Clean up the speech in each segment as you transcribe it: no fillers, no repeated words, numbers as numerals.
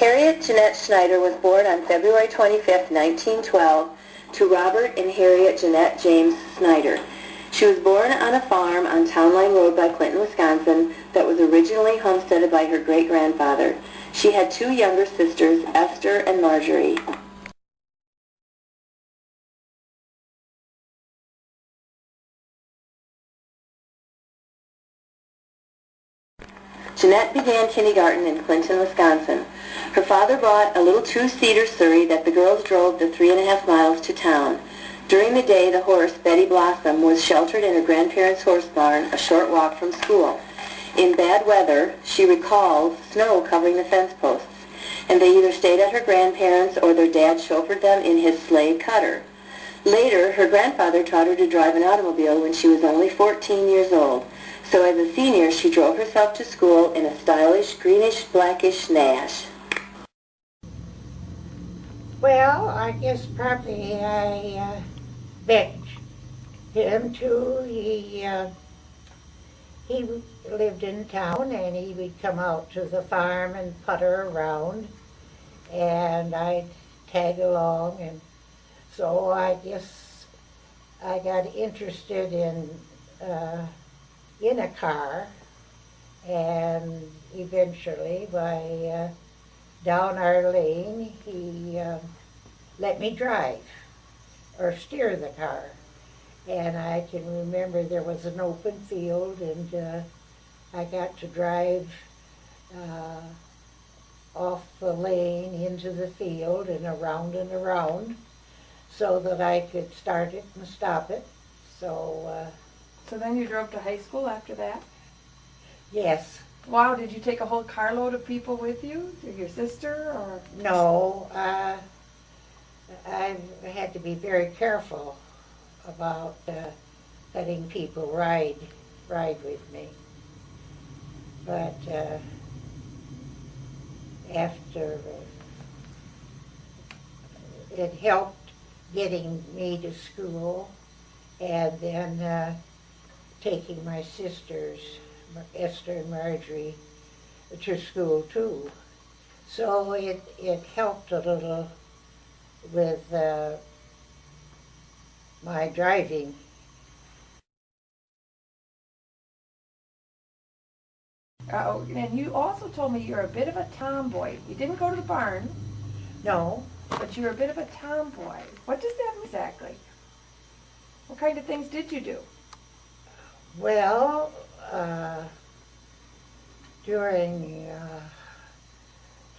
Harriet Janette Snyder was born on February 25, 1912, to Robert and Harriet Janette James Snyder. She was born on a farm on Town Line Road by Clinton, Wisconsin, that was originally homesteaded by her great-grandfather. She had two younger sisters, Esther and Marjorie. Janette began kindergarten in Clinton, Wisconsin. Her father bought a little two-seater surrey that the girls drove the 3.5 miles to town. During the day, the horse, Betty Blossom, was sheltered in her grandparents' horse barn a short walk from school. In bad weather, she recalls snow covering the fence posts, and they either stayed at her grandparents' or their dad chauffeured them in his sleigh cutter. Later, her grandfather taught her to drive an automobile when she was only 14 years old. So as a senior, she drove herself to school in a stylish, greenish-blackish Nash. Well, I guess probably I begged him to. He lived in town, and he would come out to the farm and putter around, and I'd tag along, and so I guess I got interested in a car, and eventually by down our lane he let me drive or steer the car, and I can remember there was an open field, and I got to drive off the lane into the field and around so that I could start it and stop it. So then you drove to high school after that? Yes. Wow, did you take a whole carload of people with you? Your sister, or? No, I had to be very careful about letting people ride with me. But after it helped getting me to school, and then taking my sisters, Esther and Marjorie, to school too. So it helped a little with my driving. And you also told me you're a bit of a tomboy. You didn't go to the barn. No. But you were a bit of a tomboy. What does that mean exactly? What kind of things did you do? Well, during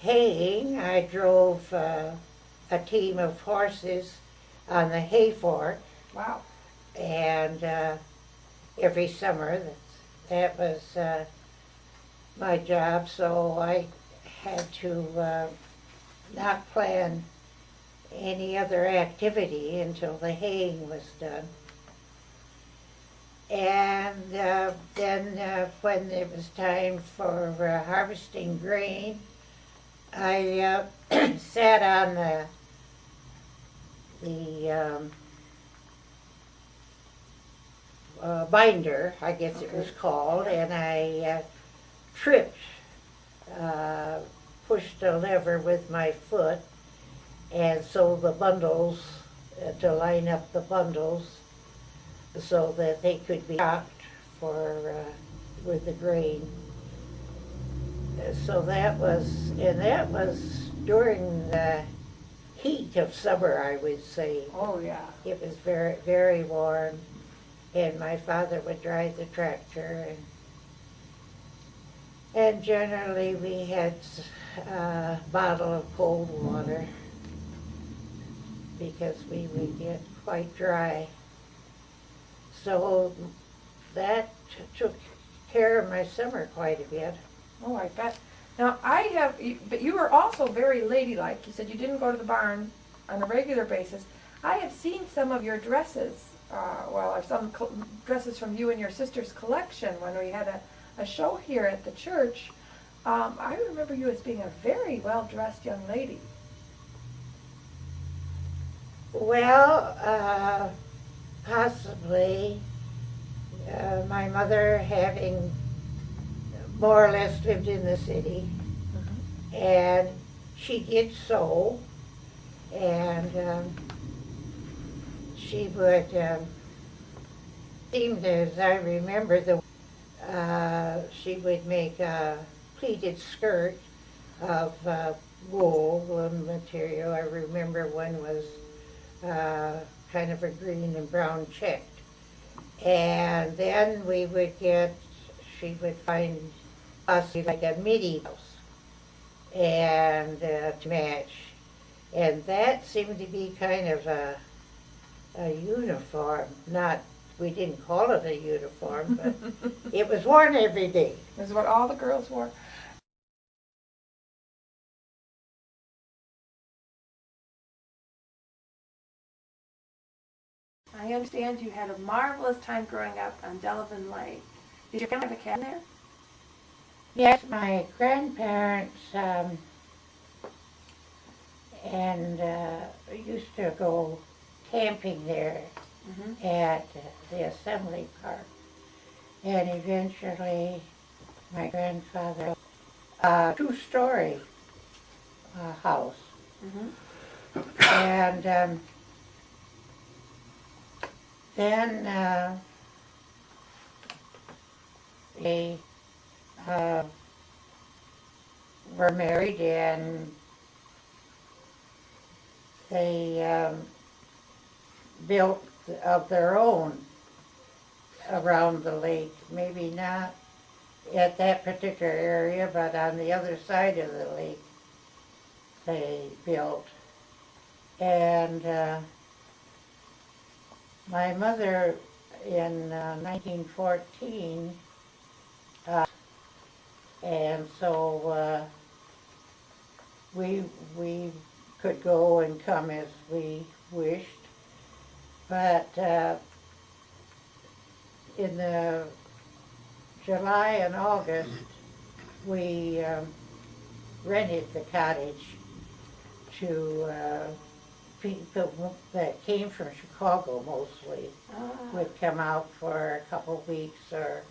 haying, I drove a team of horses on the hay fork. Wow. And every summer, that was my job, so I had to not plan any other activity until the haying was done. And then when it was time for harvesting grain, I sat on the binder, I guess it was called, and I tripped, pushed a lever with my foot, and so the bundles, to line up the bundles so that they could be chopped with the grain. So that was during the heat of summer, I would say. Oh, yeah. It was very, very warm, and my father would drive the tractor, and generally we had a bottle of cold water because we would get quite dry. So that took care of my summer quite a bit. Oh, I bet. Now, but you were also very ladylike. You said you didn't go to the barn on a regular basis. I have seen some of your dresses, some dresses from you and your sister's collection when we had a show here at the church. I remember you as being a very well-dressed young lady. Well, possibly. My mother having more or less lived in the city, and she did sew, and she would seem as I remember she would make a pleated skirt of wool and material. I remember one was kind of a green and brown checked. And then she would find us like a midi blouse and to match. And that seemed to be kind of a uniform. We didn't call it a uniform, but it was worn every day. This is what all the girls wore. I understand you had a marvelous time growing up on Delavan Lake. Did your family have a cabin there? Yes, my grandparents used to go camping there at the Assembly Park. And eventually my grandfather a two-story house. And then they were married, and they built of their own around the lake. Maybe not at that particular area, but on the other side of the lake they built. And my mother in 1914, and so we could go and come as we wished, but in the July and August we rented the cottage to people that came from Chicago mostly. Would come out for a couple of weeks or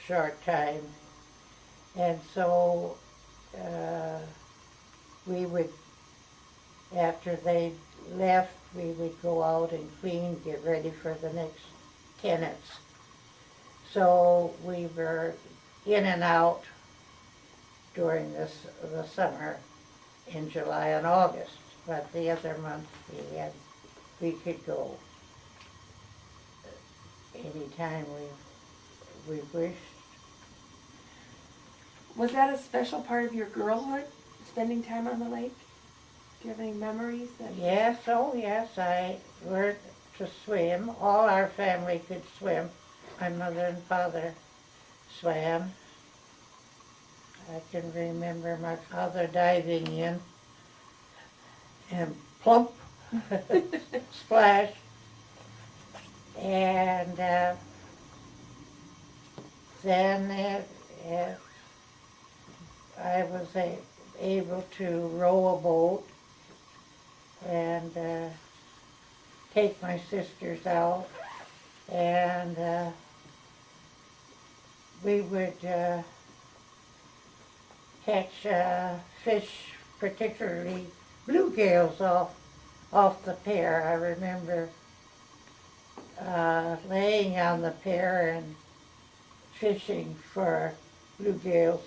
short time. And so we would, after they left, we would go out and clean, get ready for the next tenants. So we were in and out during the summer in July and August, but the other months we could go anytime we wished. Was that a special part of your girlhood, spending time on the lake? Do you have any memories? Yes, oh yes, I learned to swim. All our family could swim. My mother and father swam. I can remember my father diving in and plump, splash. And then I was able to row a boat and take my sisters out, and we would catch fish, particularly bluegills off the pier. I remember laying on the pier and fishing for bluegills.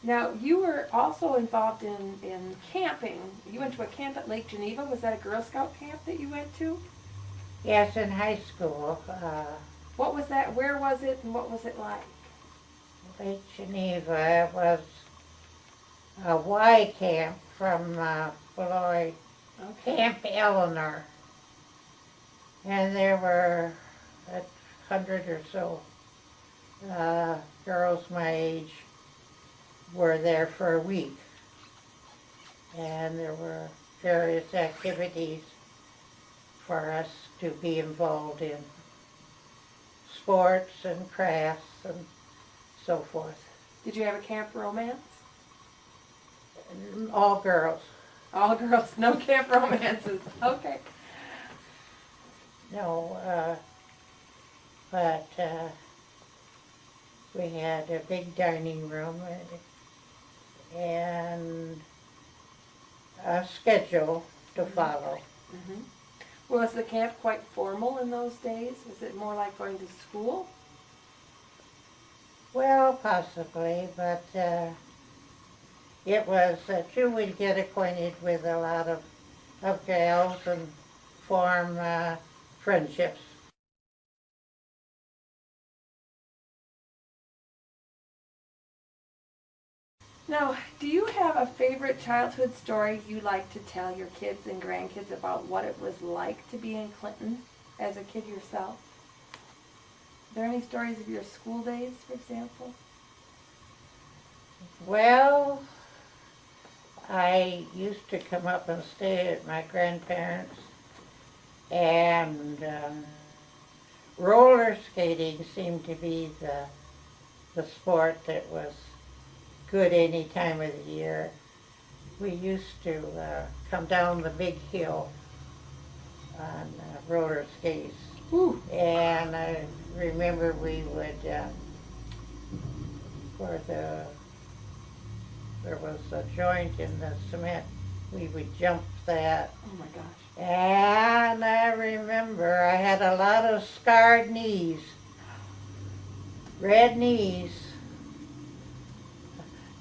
Now, you were also involved in camping. You went to a camp at Lake Geneva. Was that a Girl Scout camp that you went to? Yes, in high school. What was that? Where was it, and what was it like? Lake Geneva. It was a Y camp from Beloit, Camp Eleanor. And there were 100 or so girls my age were there for a week. And there were various activities for us to be involved in. Sports and crafts and so forth. Did you have a camp romance? All girls. All girls, no camp romances. Okay. No, but we had a big dining room and a schedule to follow. Mm-hmm. Was the camp quite formal in those days? Was it more like going to school? Well, possibly, but it was that you would get acquainted with a lot of gals and form friendships. Now, do you have a favorite childhood story you like to tell your kids and grandkids about what it was like to be in Clinton as a kid yourself? Are there any stories of your school days, for example? Well, I used to come up and stay at my grandparents', and roller skating seemed to be the sport that was good any time of the year. We used to come down the big hill on roller skates. Ooh. And I remember we would, there was a joint in the cement, we would jump that. Oh my gosh. And I remember I had a lot of scarred knees, red knees.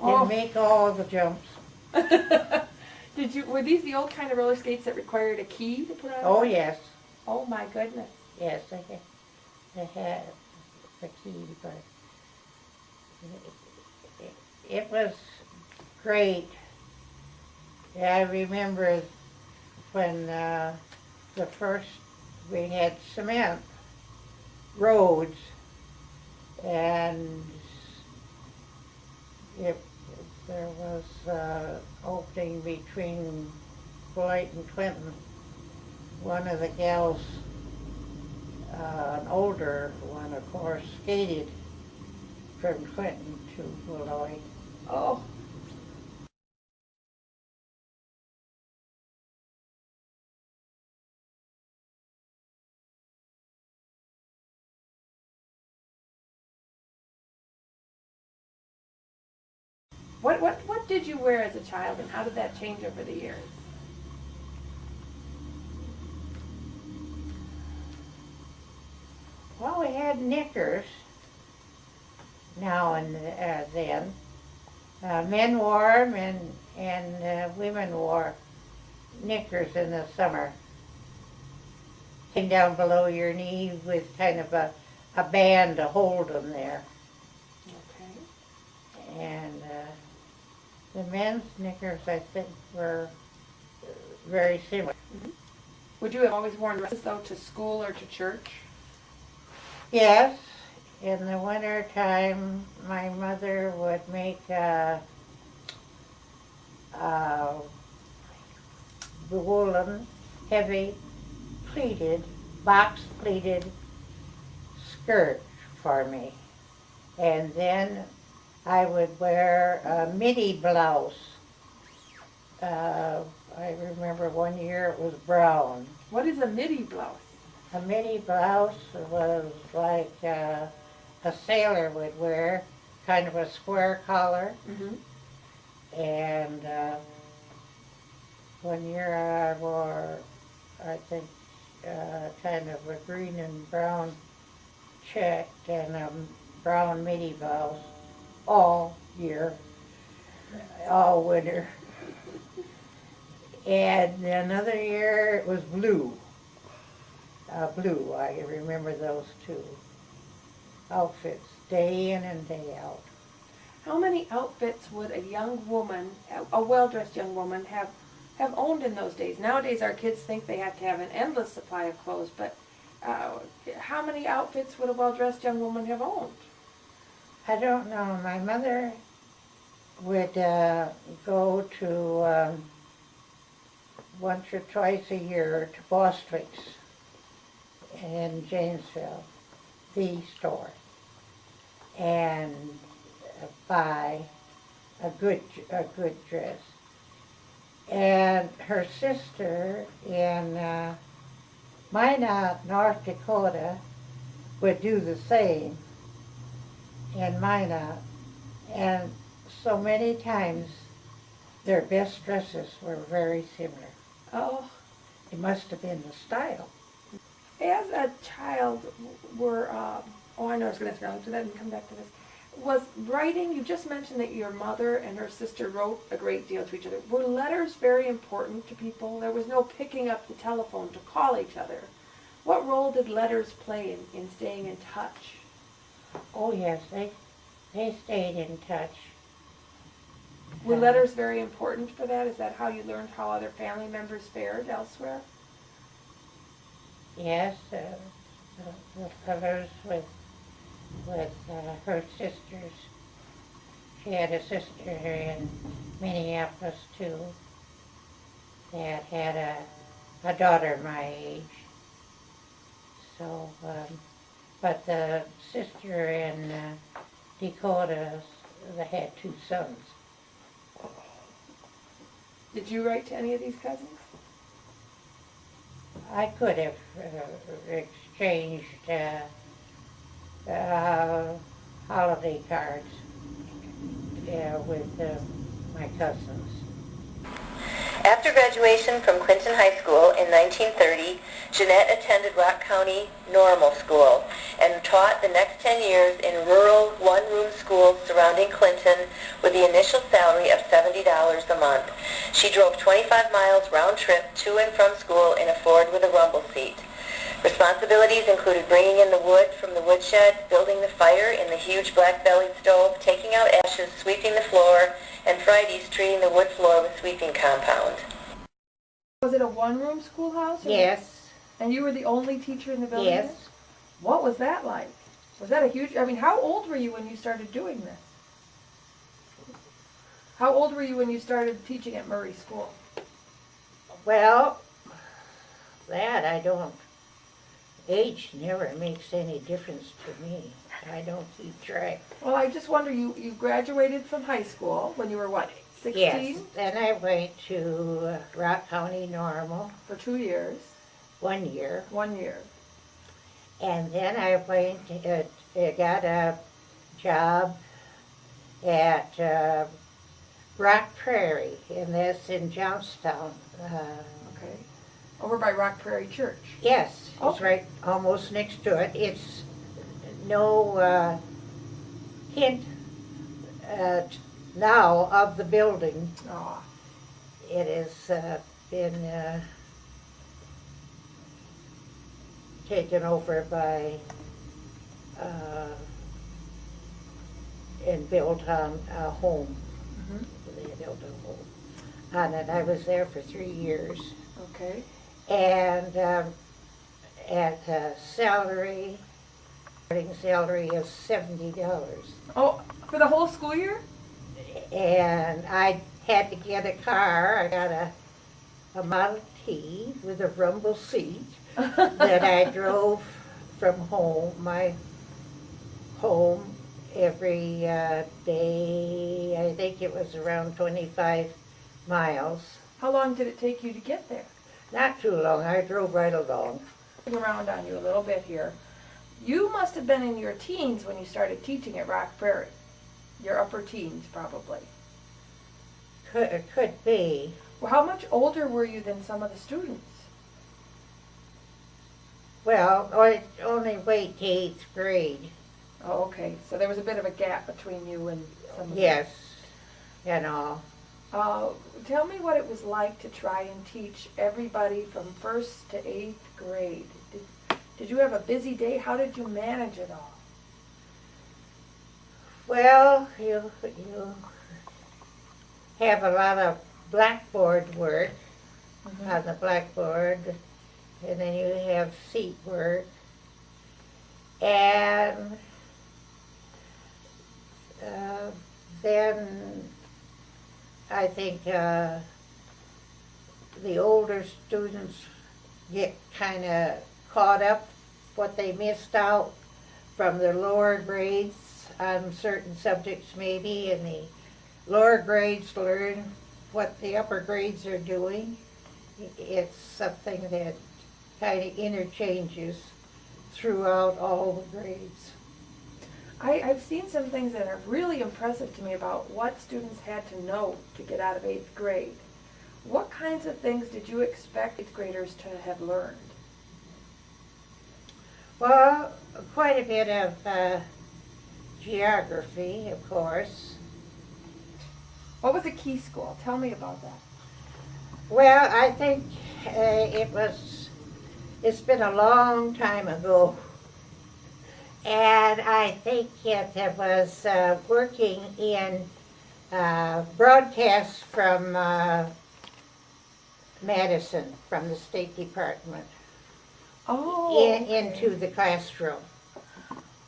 Didn't make all the jumps. Were these the old kind of roller skates that required a key to put on? Oh, yes. Oh my goodness. Yes, they had the key, but it was great. Yeah, I remember when we had cement roads, and there was opening between Blight and Clinton. One of the gals, an older one, of course, skated from Clinton to Beloit. Oh. What did you wear as a child, and how did that change over the years? Well, we had knickers now and then. Men wore them, and women wore knickers in the summer. Came down below your knee with kind of a band to hold them there. Okay. And the men's knickers, I think, were very similar. Mm-hmm. Would you have always worn dresses, though, to school or to church? Yes. In the winter time, my mother would make woolen, heavy, pleated, box pleated skirt for me. And then I would wear a midi blouse. I remember one year it was brown. What is a midi blouse? A midi blouse was like a sailor would wear, kind of a square collar. Mm-hmm. And one year I wore, I think, kind of a green and brown checked and a brown midi blouse all year, all winter. And another year it was blue. Blue, I remember those two outfits, day in and day out. How many outfits would a young woman, a well-dressed young woman, have owned in those days? Nowadays our kids think they have to have an endless supply of clothes, but how many outfits would a well-dressed young woman have owned? I don't know. My mother would go to once or twice a year to Bostwick's in Janesville, the store, and buy a good dress. And her sister in Minot, North Dakota, would do the same and Mina. And so many times their best dresses were very similar. Oh, It must have been the style. as a child, were, oh, I know I was going to ask you, let me come back to this. Was writing, you just mentioned that your mother and her sister wrote a great deal to each other. Were letters very important to people? There was no picking up the telephone to call each other. What role did letters play in staying in touch? Oh yes, they stayed in touch. Were letters very important for that? Is that how you learned how other family members fared elsewhere? Yes, the letters with her sisters. She had a sister in Minneapolis too that had a daughter my age. So, but the sister in Dakota that had 2 sons. Did you write to any of these cousins? I could have exchanged holiday cards with my cousins. After graduation from Clinton High School in 1930, Janette attended Rock County Normal School and taught the next 10 years in rural one-room schools surrounding Clinton with the initial salary of $70 a month. She drove 25 miles round trip to and from school in a Ford with a rumble seat. Responsibilities included bringing in the wood from the woodshed, building the fire in the huge black-bellied stove, taking out ashes, sweeping the floor, and Fridays treating the wood floor with sweeping compound. Was it a one-room schoolhouse? Yes. And you were the only teacher in the building? Yes. What was that like? Was that a huge, I mean, how old were you when you started doing this? How old were you when you started teaching at Murray School? Well, that I don't. Age never makes any difference to me. I don't keep track. Well, I just wonder, you graduated from high school when you were what, 16? Yes. Then I went to Rock County Normal. For 2 years. 1 year. 1 year. And then I got a job at Rock Prairie, and that's in Johnstown. Okay. Over by Rock Prairie Church. Yes, it's Okay. right almost next to it. It's no hint now of the building. Oh, It has been taken over by and built on a home. Mhm. They built a home on it. I was there for 3 years. okay. And at a salary, starting salary of $70. Oh, for the whole school year? And I had to get a car. I got a Model T with a rumble seat that I drove from my home every day. I think it was around 25 miles. How long did it take you to get there? Not too long. I drove right along. Around on you a little bit here. You must have been in your teens when you started teaching at Rock Prairie. Your upper teens, probably. Could be. Well, how much older were you than some of the students? Well, I only wait to 8th grade. Oh, okay. So there was a bit of a gap between you and some of Yes, and all. Tell me what it was like to try and teach everybody from 1st to 8th grade. Did you have a busy day? How did you manage it all? Well, you have a lot of blackboard work on the blackboard, and then you have seat work, and then I think the older students get kind of caught up what they missed out from the lower grades on certain subjects maybe, and the lower grades learn what the upper grades are doing. It's something that kind of interchanges throughout all the grades. I've seen some things that are really impressive to me about what students had to know to get out of 8th grade. What kinds of things did you expect 8th graders to have learned? Well, quite a bit of geography, of course. What was a key school? Tell me about that. Well, I think it's been a long time ago. And I think it was working in broadcasts from Madison, from the State Department, into the classroom.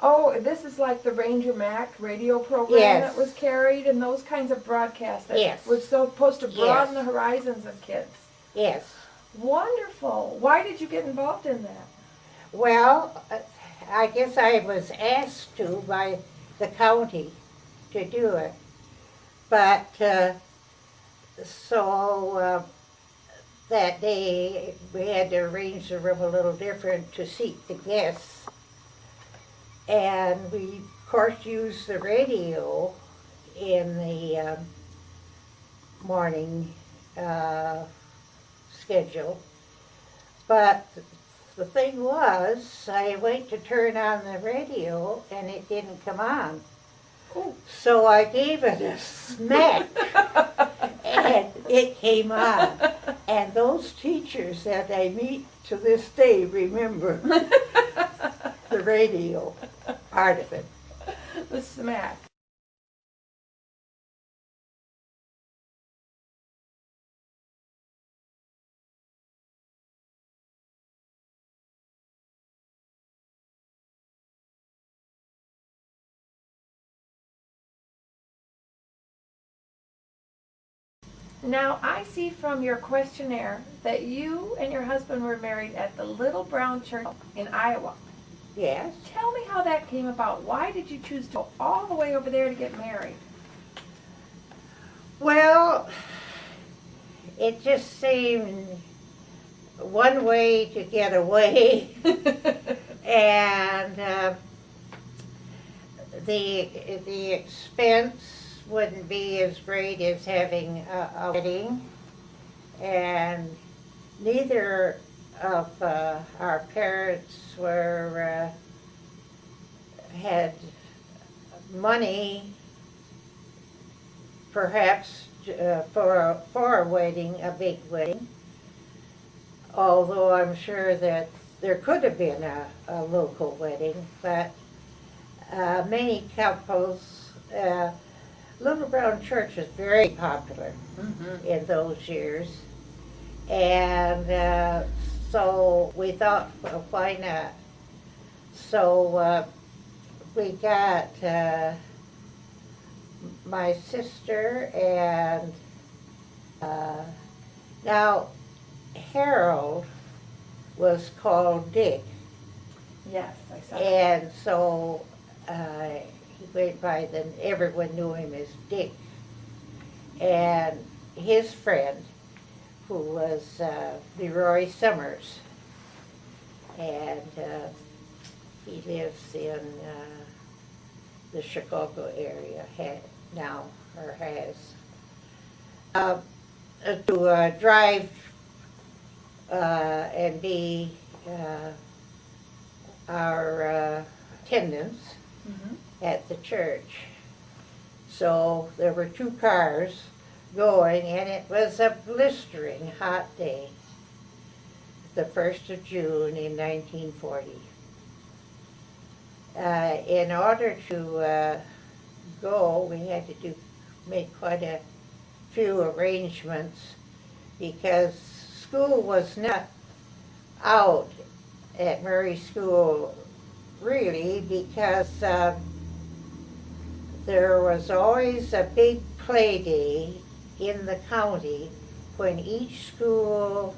Oh, this is like the Ranger Mac radio program that was carried, and those kinds of broadcasts that were supposed to broaden the horizons of kids. Yes. Wonderful. Why did you get involved in that? Well, I guess I was asked to by the county to do it. But that day we had to arrange the room a little different to seat the guests. And we, of course, used the radio in the morning schedule. But the thing was, I went to turn on the radio and it didn't come on. Ooh. So I gave it a smack and it came on. And those teachers that I meet to this day remember the radio part of it. The smack. Now, I see from your questionnaire that you and your husband were married at the Little Brown Church in Iowa. Yes. Tell me how that came about. Why did you choose to go all the way over there to get married? Well, it just seemed one way to get away. And the expense wouldn't be as great as having a wedding, and neither of our parents had money perhaps for a wedding, a big wedding, although I'm sure that there could have been a local wedding, but many couples, Little Brown Church was very popular in those years, and so we thought, well, why not? So we got my sister and now Harold was called Dick. Yes, I saw that. And so he went by everyone knew him as Dick. And his friend, who was Leroy Summers, and he lives in the Chicago area now, or has. To drive and be our attendants at the church. So there were two cars going, and it was a blistering hot day, the 1st of June in 1940. In order to go, we had to make quite a few arrangements because school was not out at Murray School really, because there was always a big play day in the county when each school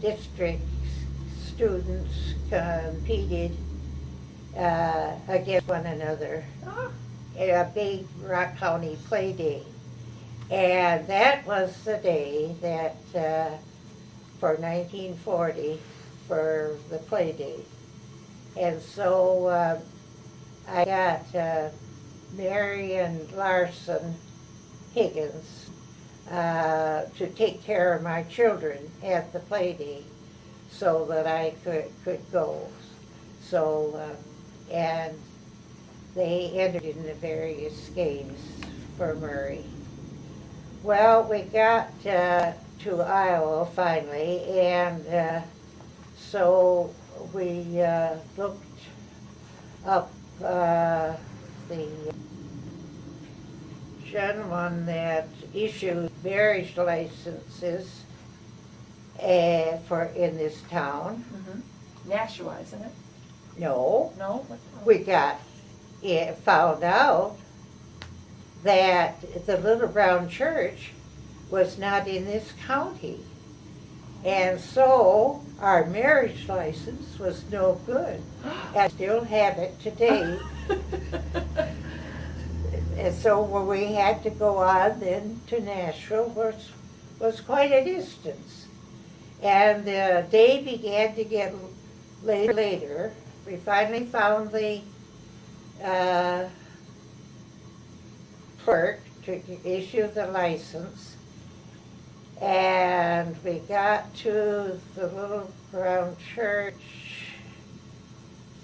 district students competed against one another. A big Rock County play day. And that was the day that, for 1940, for the play day. And so I got Marion Larson Higgins to take care of my children at the play date so that I could go. So, and they entered in the various games for Murray. Well, we got to Iowa finally, and so we looked up the gentleman that issued marriage licenses in this town. Mm-hmm. Nashua, isn't it? No, No? we found out that the Little Brown Church was not in this county. And so our marriage license was no good. I still have it today. And so when we had to go on then to Nashville was quite a distance. And the day began to get later. We finally found the clerk to issue the license. And we got to the Little Brown Church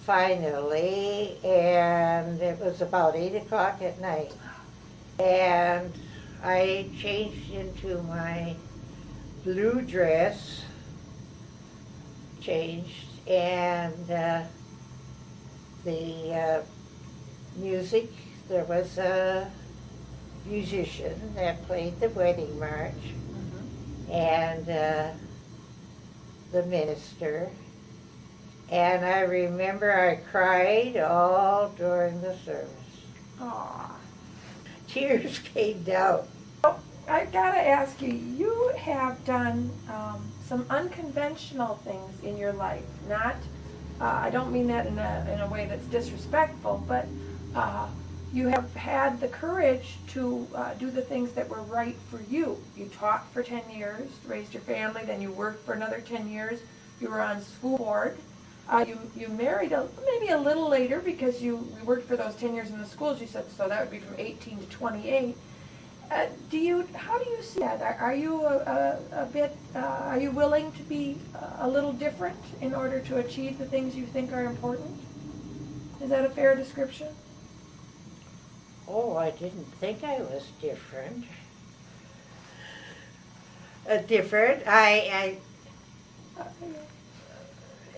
finally, and it was about 8 o'clock at night. And I changed into my blue dress, and the music, there was a musician that played the wedding march, and the minister. And I remember I cried all during the service. Aww. Tears came down. I gotta ask you, you have done some unconventional things in your life. Not, I don't mean that in a way that's disrespectful, but you have had the courage to do the things that were right for you. You taught for 10 years, raised your family, then you worked for another 10 years. You were on school board. You married maybe a little later because you worked for those 10 years in the schools, you said, so that would be from 18 to 28. How do you see that? Are you are you willing to be a little different in order to achieve the things you think are important? Is that a fair description? Oh, I didn't think I was different.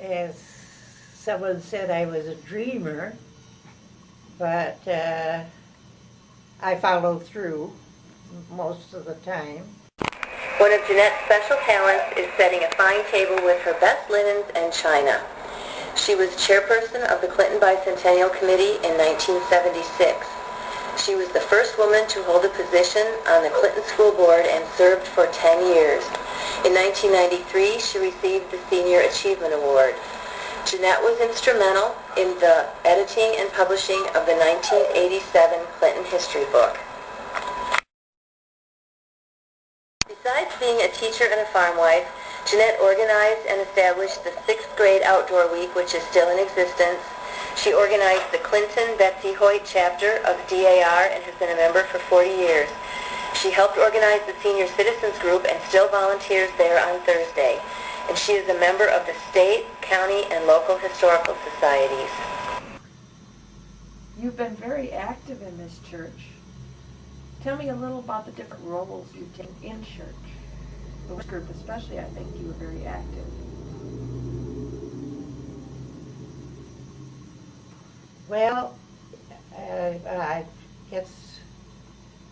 As someone said, I was a dreamer, but I followed through most of the time. One of Janette's special talents is setting a fine table with her best linens and china. She was chairperson of the Clinton Bicentennial Committee in 1976. She was the first woman to hold a position on the Clinton School Board and served for 10 years. In 1993, she received the Senior Achievement Award. Janette was instrumental in the editing and publishing of the 1987 Clinton History book. Besides being a teacher and a farm wife, Janette organized and established the 6th grade outdoor week, which is still in existence. She organized the Clinton Betsy Hoyt chapter of DAR and has been a member for 40 years. She helped organize the Senior Citizens Group and still volunteers there on Thursday. And she is a member of the state, county, and local historical societies. You've been very active in this church. Tell me a little about the different roles you've taken in church. The women's group especially, I think you were very active. Well, I guess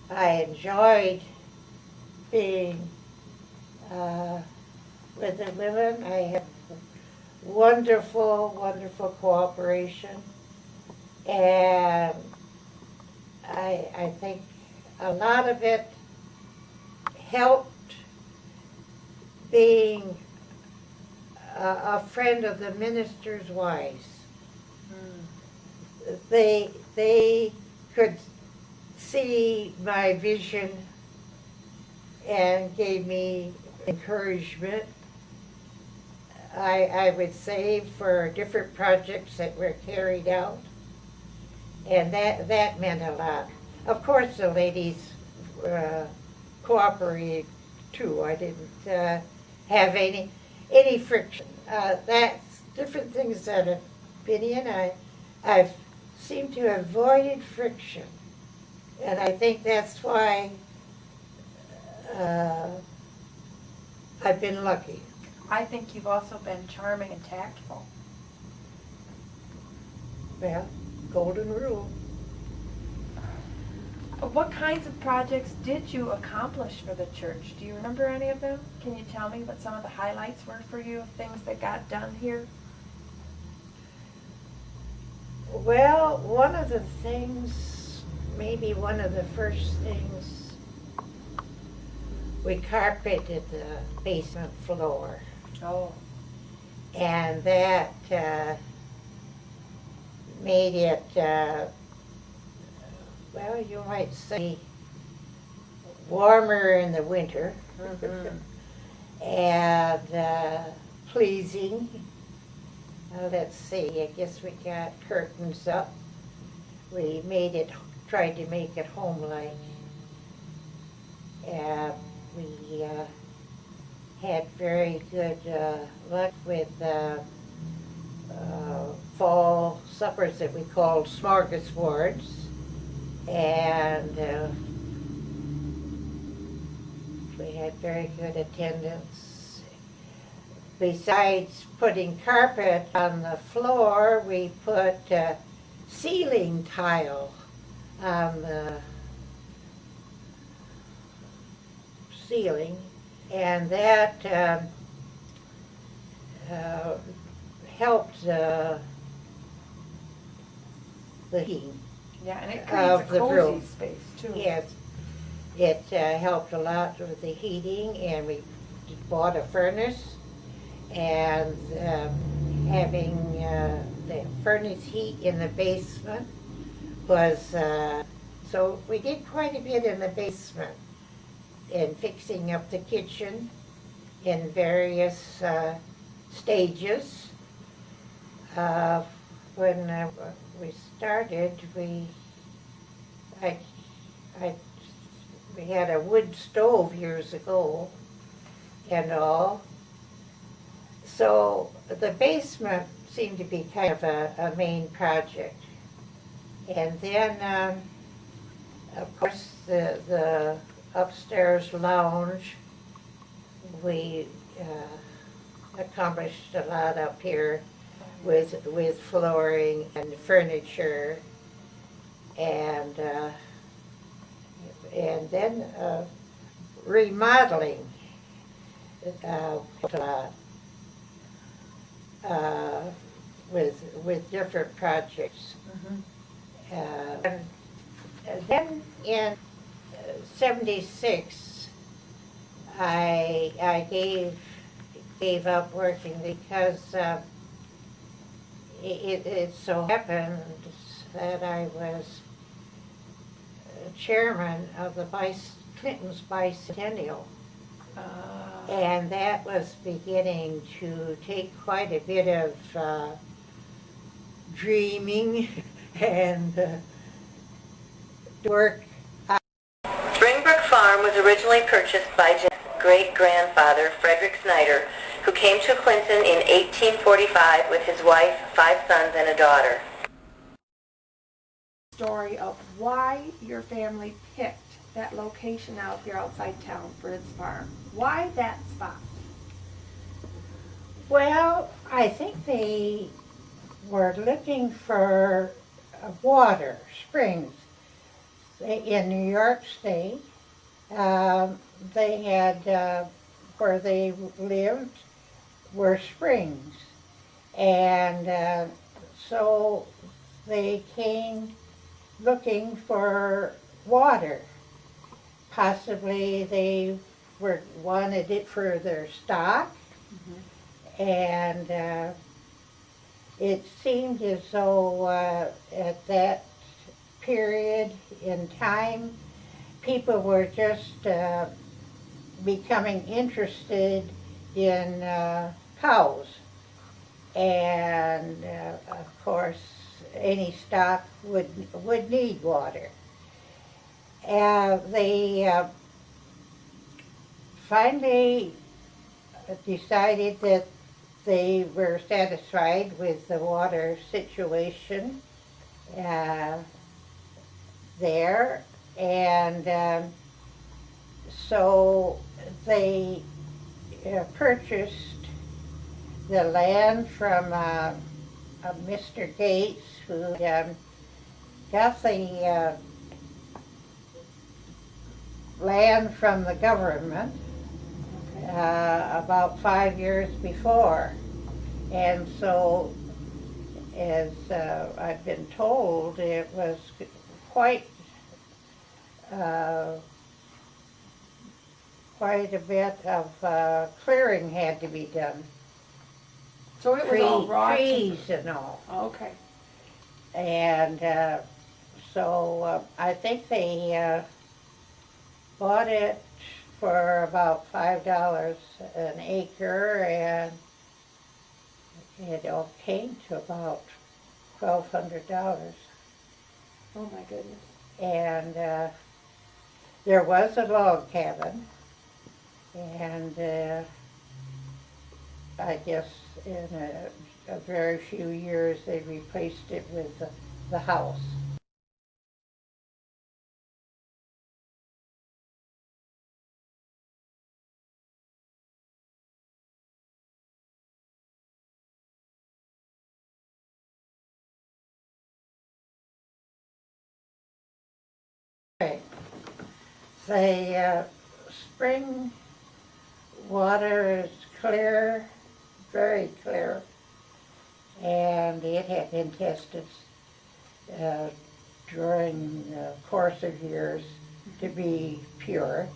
I enjoyed being with the women. I had wonderful, wonderful cooperation, and I think a lot of it helped being a friend of the ministers' wives. They could see my vision and gave me encouragement. I would save for different projects that were carried out, and that meant a lot. Of course, the ladies cooperated too. I didn't have any friction. That's different things that have been in. I've seemed to have avoided friction, and I think that's why I've been lucky. I think you've also been charming and tactful. Well, golden rule. What kinds of projects did you accomplish for the church? Do you remember any of them? Can you tell me what some of the highlights were for you of things that got done here? Well, one of the things, maybe one of the first things, we carpeted the basement floor. Oh. And that made it, well, you might say, warmer in the winter. Mm-hmm. And pleasing. Let's see, I guess we got curtains up. We tried to make it home-like. We had very good luck with fall suppers that we called smorgasbords. And we had very good attendance. Besides putting carpet on the floor, we put ceiling tile on the ceiling, and that helped the heating. Yeah, and it creates a Of the cozy room. space too. Yes, it helped a lot with the heating, and we bought a furnace, and having the furnace heat in the basement was, so we did quite a bit in the basement in fixing up the kitchen in various stages. When we started, we had a wood stove years ago and all. So the basement seemed to be kind of a main project. And then, of course, the upstairs lounge, we accomplished a lot up here with flooring and furniture, and then remodeling a lot with different projects. Mm-hmm. And then in '76, I gave up working because it so happened that I was chairman of the Clinton's bicentennial. And that was beginning to take quite a bit of dreaming and work. Springbrook Farm was originally purchased by Janette's great-grandfather, Frederick Snyder, who came to Clinton in 1845 with his wife, 5 sons, and a daughter. Story of why your family picked that location out here outside town for its farm. Why that spot? Well, I think they were looking for water, springs. In New York State, they had, where they lived, were springs. And so they came looking for water. Possibly they wanted it for their stock. Mm-hmm. And it seemed as though at that period in time, people were just becoming interested in cows. and of course any stock would need water. They finally decided that they were satisfied with the water situation there, and so they purchased the land from Mr. Gates, who got the land from the government about 5 years before. And so, as I've been told, it was quite quite a bit of clearing had to be done. So it was all raw trees and all. Okay. And so I think they bought it for about $5 an acre, and it all came to about $1,200. Oh my goodness. And there was a log cabin, and I guess in a very few years they replaced it with the house. The spring water is clear, very clear, and it had been tested during the course of years to be pure.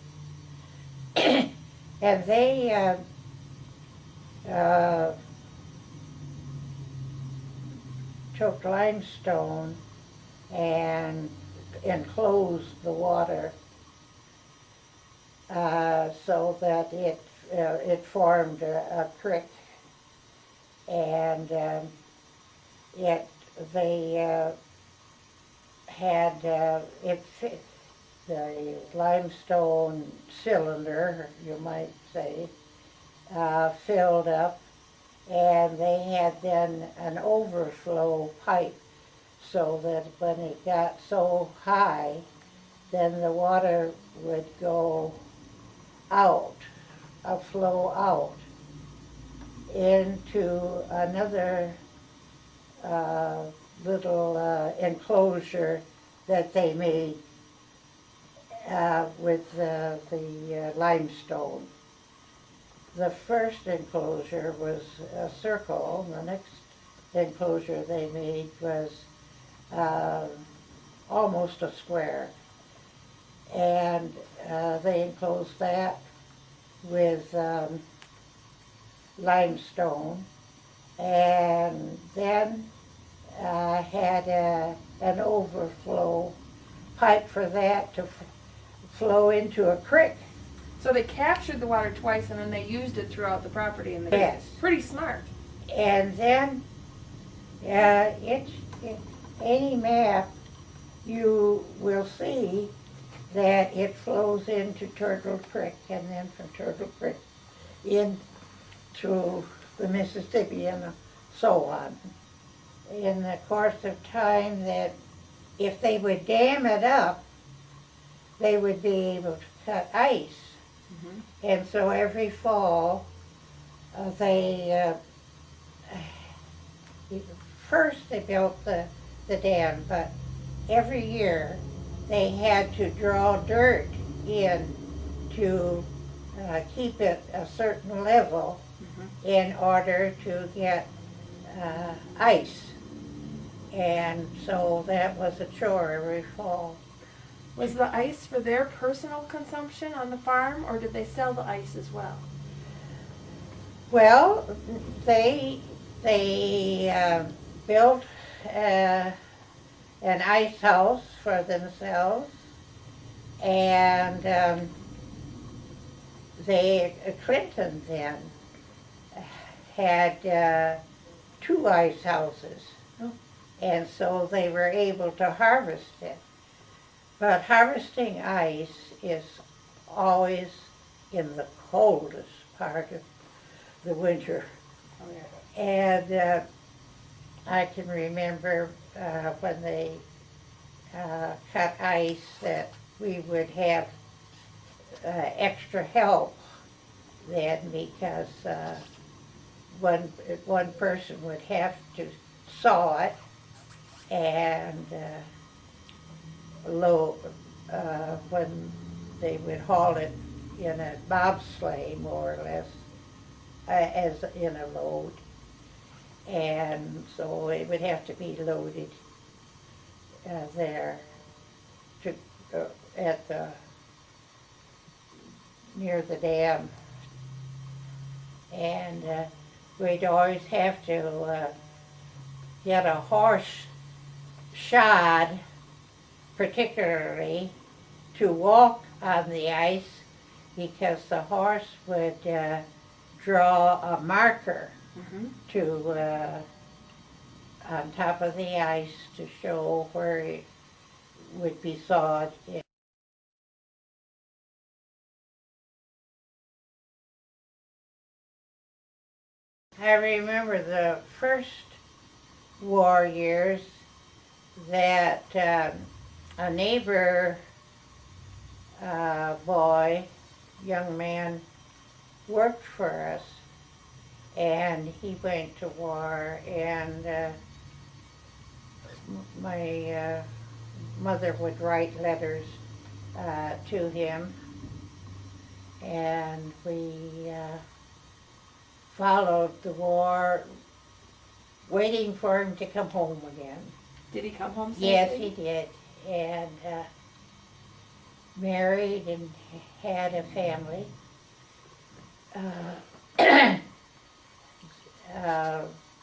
And they took limestone and enclosed the water so that it formed a creek, and they had the limestone cylinder, you might say, filled up, and they had then an overflow pipe, so that when it got so high, then the water would go out, flow out into another little enclosure that they made with the limestone. The first enclosure was a circle. The next enclosure they made was almost a square. And they enclosed that with limestone, and then had an overflow pipe for that to flow into a creek. So they captured the water twice and then they used it throughout the property. And Yes. Pretty smart. And then any map you will see that it flows into Turtle Creek, and then from Turtle Creek into the Mississippi and so on. In the course of time, that if they would dam it up, they would be able to cut ice. Mm-hmm. And so every fall, they first they built the dam, but every year they had to draw dirt in to keep it a certain level in order to get ice. And so that was a chore every fall. Was the ice for their personal consumption on the farm, or did they sell the ice as well? Well, they built an ice house for themselves, and Clinton then had two ice houses. Oh. And so they were able to harvest it. But harvesting ice is always in the coldest part of the winter. Oh, yeah. And I can remember when they cut ice that we would have extra help then, because one person would have to saw it and load when they would haul it in a bobsleigh, more or less, as in a load. And so it would have to be loaded there to at the near the dam, and we'd always have to get a horse shod, particularly to walk on the ice, because the horse would draw a marker to on top of the ice to show where it would be sawed. I remember the first war years that a neighbor boy, young man, worked for us, and he went to war, and my mother would write letters to him, and we followed the war, waiting for him to come home again. Did he come home safely? Yes, he did, and married and had a family.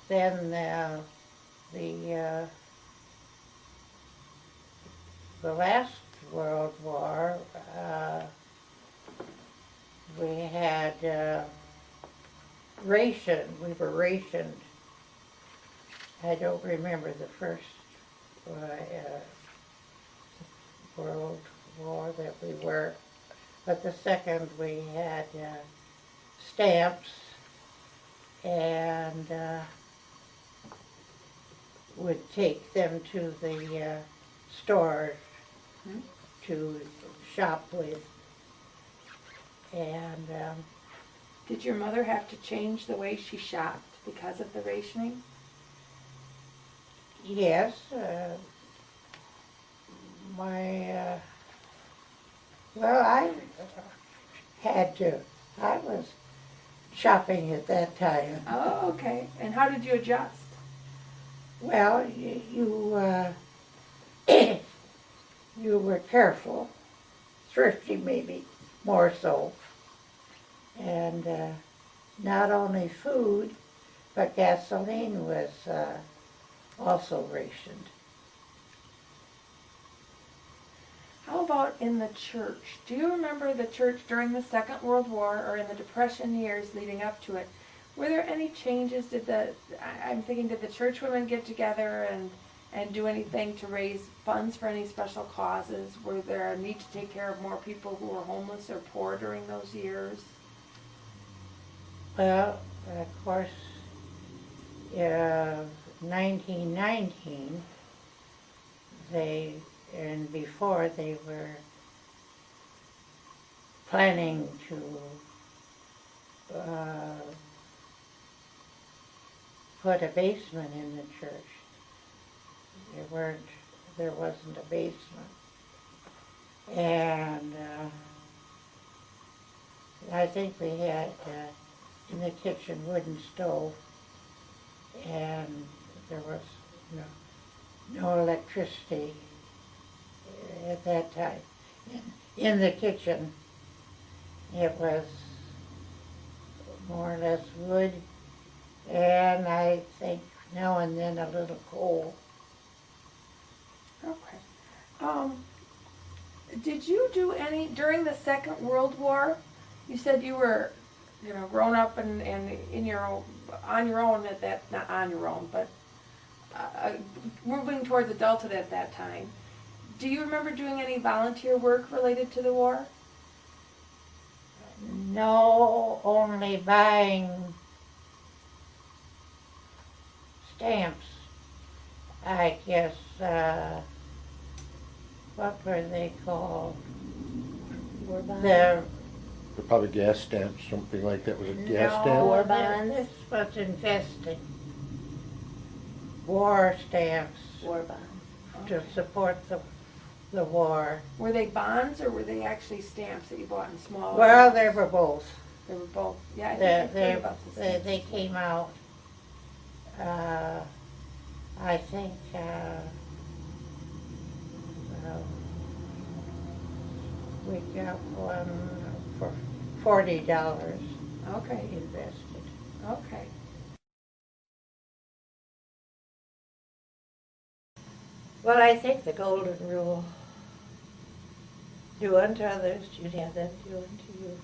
Then the last World War, we had we were rationed. I don't remember the first World War that we were, but the second we had stamps, and would take them to the stores to shop with. And did your mother have to change the way she shopped because of the rationing? yes, my well, I had to. I was shopping at that time. Oh, okay. And how did you adjust? Well, you you were careful, thrifty maybe, more so. And not only food, but gasoline was also rationed. How about in the church? Do you remember the church during the Second World War or in the Depression years leading up to it? Were there any changes? I'm thinking, did the church women get together and do anything to raise funds for any special causes? Were there a need to take care of more people who were homeless or poor during those years? Well, of course, 1919, and before they were planning to put a basement in the church. There wasn't a basement. And I think we had in the kitchen wooden stove, and there was no electricity at that time. In the kitchen, it was more or less wood, and I think now and then a little coal. Okay. Did you do any, during the Second World War, you said you were, grown up and in your on your own at that, not on your own, but moving towards adulthood at that time. Do you remember doing any volunteer work related to the war? No, only buying stamps. I guess, what were they called? War bonds? The, They're probably gas stamps, something like that. Was it gas no, stamp? War thi- bonds? This was investing. War stamps War bonds. to support the war. Were they bonds or were they actually stamps that you bought in small? Well, amounts? they were both. They were both. Yeah, I They, think I've they, heard about this. they came out, I think, we got one for $40 Okay, invested. okay. Well, I think the golden rule, do unto others, you'd have them do unto you.